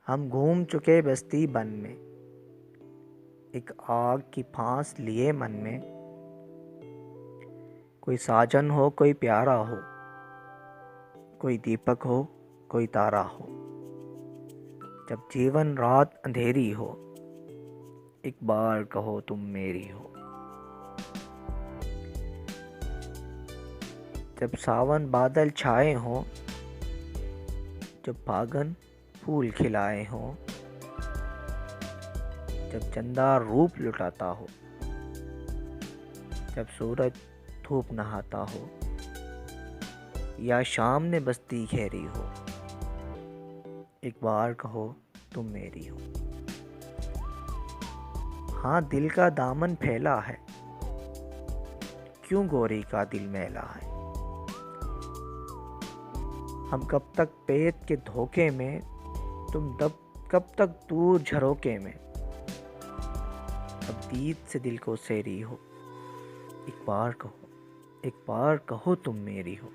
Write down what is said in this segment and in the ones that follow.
हम घूम चुके बस्ती बन में, एक आग की फांस लिए मन में। कोई साजन हो, कोई प्यारा हो, कोई दीपक हो, कोई तारा हो। जब जीवन रात अंधेरी हो, एक बार कहो तुम मेरी हो। जब सावन बादल छाए हों, जब फागुन फूल खिलाए हों, जब चंदा रूप लुटाता हो, जब सूरज धूप नहाता हो, या शाम ने बस्ती घेरी हो, एक बार कहो तुम मेरी हो। हाँ, दिल का दामन फैला है, क्यों गोरी का दिल मैला है। हम कब तक पेट के धोखे में, तुम कब तक दूर झरोके में। अब दीद से दिल को सेरी हो, एक बार कहो तुम मेरी हो।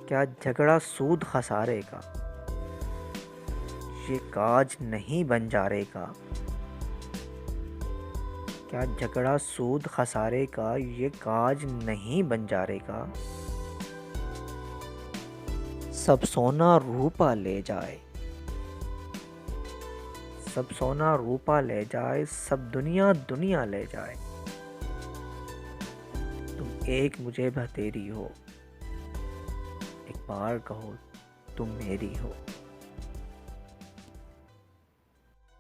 क्या झगड़ा सूद खसारे का, ये काज नहीं बंजारे का। क्या झगड़ा सूद खसारे का, ये काज नहीं बंजारे का। सब सोना रूपा ले जाए, सब सोना रूपा ले जाए, सब दुनिया दुनिया ले जाए। तुम एक मुझे भतेरी हो, एक बार कहो तुम मेरी हो।